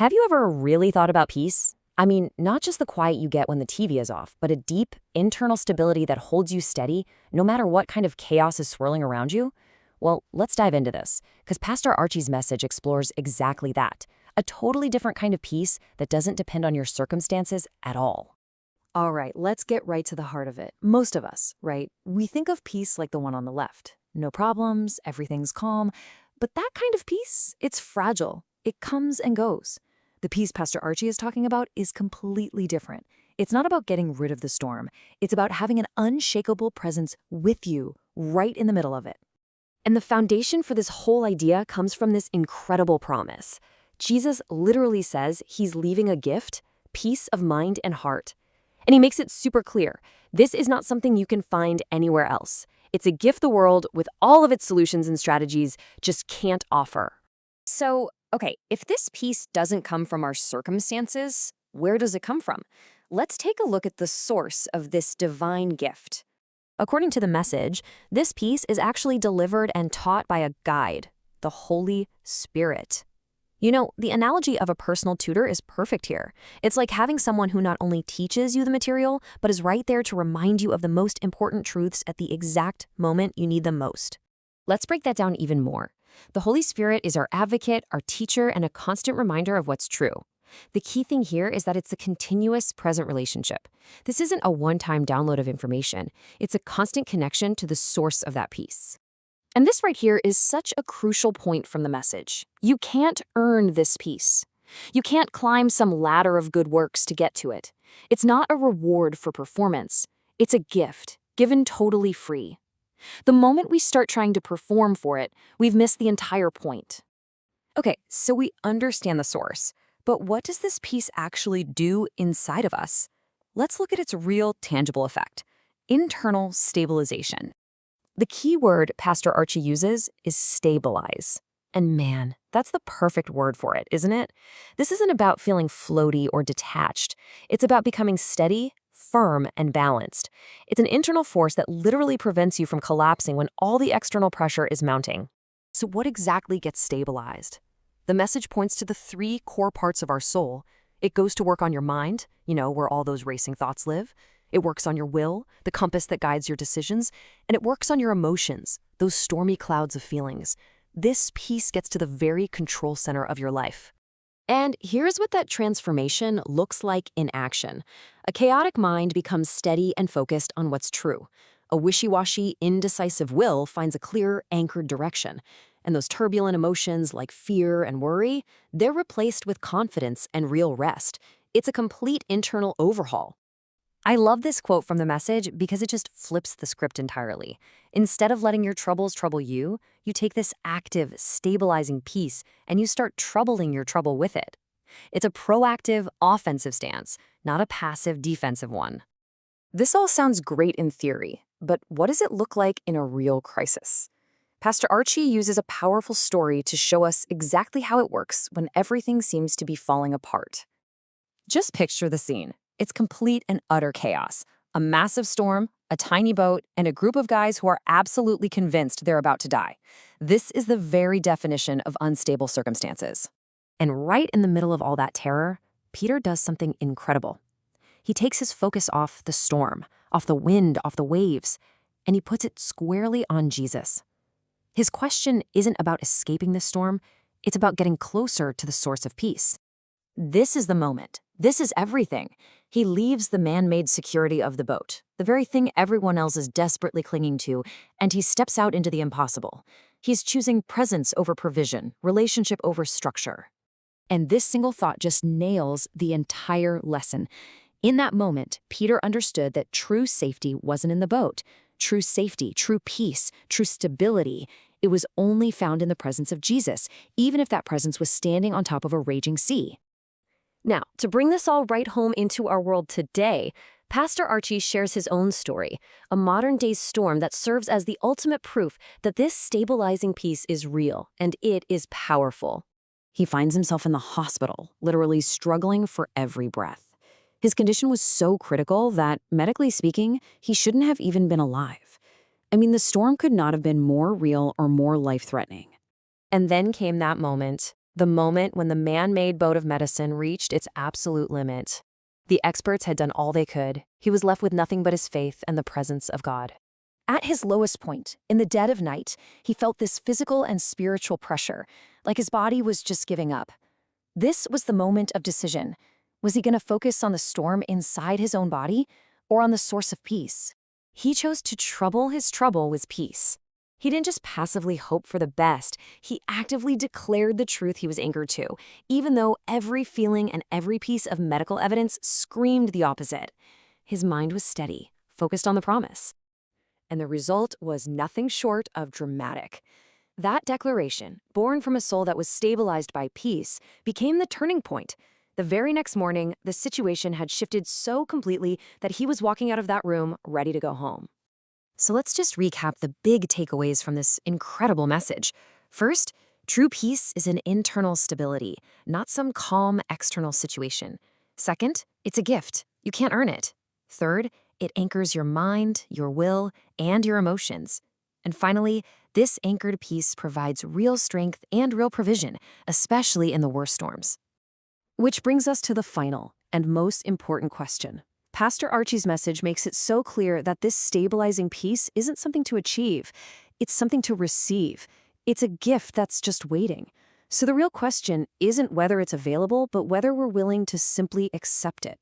Have you ever really thought about peace? I mean, not just the quiet you get when the TV is off, but a deep, internal stability that holds you steady no matter what kind of chaos is swirling around you? Well, let's dive into this, because Pastor Archie's message explores exactly that. A totally different kind of peace that doesn't depend on your circumstances at all. All right, let's get right to the heart of it. Most of us, right? We think of peace like the one on the left. No problems, everything's calm. But that kind of peace, it's fragile. It comes and goes. The peace Pastor Archie is talking about is completely different. It's not about getting rid of the storm. It's about having an unshakable presence with you, right in the middle of it. And the foundation for this whole idea comes from this incredible promise. Jesus literally says he's leaving a gift, peace of mind and heart. And he makes it super clear. This is not something you can find anywhere else. It's a gift the world, with all of its solutions and strategies, just can't offer. So, okay, if this peace doesn't come from our circumstances, where does it come from? Let's take a look at the source of this divine gift. According to the message, this peace is actually delivered and taught by a guide, the Holy Spirit. You know, the analogy of a personal tutor is perfect here. It's like having someone who not only teaches you the material, but is right there to remind you of the most important truths at the exact moment you need them most. Let's break that down even more. The Holy Spirit is our advocate, our teacher, and a constant reminder of what's true. The key thing here is that it's a continuous present relationship. This isn't a one-time download of information. It's a constant connection to the source of that peace. And this right here is such a crucial point from the message. You can't earn this peace. You can't climb some ladder of good works to get to it. It's not a reward for performance. It's a gift, given totally free. The moment we start trying to perform for it, we've missed the entire point. Okay, so we understand the source, but what does this peace actually do inside of us? Let's look at its real, tangible effect: internal stabilization. The key word Pastor Archie uses is stabilize. And man, that's the perfect word for it, isn't it? This isn't about feeling floaty or detached. It's about becoming steady, firm, and balanced. It's an internal force that literally prevents you from collapsing when all the external pressure is mounting. So what exactly gets stabilized? The message points to the three core parts of our soul. It goes to work on your mind, where all those racing thoughts live. It works on your will, the compass that guides your decisions, and it works on your emotions, those stormy clouds of feelings. This piece gets to the very control center of your life. And here's what that transformation looks like in action. A chaotic mind becomes steady and focused on what's true. A wishy-washy, indecisive will finds a clear, anchored direction. And those turbulent emotions like fear and worry, they're replaced with confidence and real rest. It's a complete internal overhaul. I love this quote from the message because it just flips the script entirely. Instead of letting your troubles trouble you, you take this active, stabilizing peace and you start troubling your trouble with it. It's a proactive, offensive stance, not a passive, defensive one. This all sounds great in theory, but what does it look like in a real crisis? Pastor Archie uses a powerful story to show us exactly how it works when everything seems to be falling apart. Just picture the scene. It's complete and utter chaos. A massive storm, a tiny boat, and a group of guys who are absolutely convinced they're about to die. This is the very definition of unstable circumstances. And right in the middle of all that terror, Peter does something incredible. He takes his focus off the storm, off the wind, off the waves, and he puts it squarely on Jesus. His question isn't about escaping the storm, it's about getting closer to the source of peace. This is the moment. This is everything. He leaves the man-made security of the boat, the very thing everyone else is desperately clinging to, and he steps out into the impossible. He's choosing presence over provision, relationship over structure. And this single thought just nails the entire lesson. In that moment, Peter understood that true safety wasn't in the boat. True safety, true peace, true stability, it was only found in the presence of Jesus, even if that presence was standing on top of a raging sea. Now, to bring this all right home into our world today, Pastor Archie shares his own story, a modern-day storm that serves as the ultimate proof that this stabilizing peace is real and it is powerful. He finds himself in the hospital, literally struggling for every breath. His condition was so critical that, medically speaking, he shouldn't have even been alive. I mean, the storm could not have been more real or more life-threatening. And then came that moment. the moment when the man-made boat of medicine reached its absolute limit. The experts had done all they could. He was left with nothing but his faith and the presence of God. At his lowest point, in the dead of night, he felt this physical and spiritual pressure, like his body was just giving up. This was the moment of decision. Was he going to focus on the storm inside his own body or on the source of peace? He chose to trouble his trouble with peace. He didn't just passively hope for the best, he actively declared the truth he was anchored to, even though every feeling and every piece of medical evidence screamed the opposite. His mind was steady, focused on the promise. And the result was nothing short of dramatic. That declaration, born from a soul that was stabilized by peace, became the turning point. The very next morning, the situation had shifted so completely that he was walking out of that room ready to go home. So let's just recap the big takeaways from this incredible message. First, true peace is an internal stability, not some calm external situation. Second, it's a gift. You can't earn it. Third, it anchors your mind, your will, and your emotions. And finally, this anchored peace provides real strength and real provision, especially in the worst storms. Which brings us to the final and most important question. Pastor Archie's message makes it so clear that this stabilizing peace isn't something to achieve, it's something to receive. It's a gift that's just waiting. So the real question isn't whether it's available, but whether we're willing to simply accept it.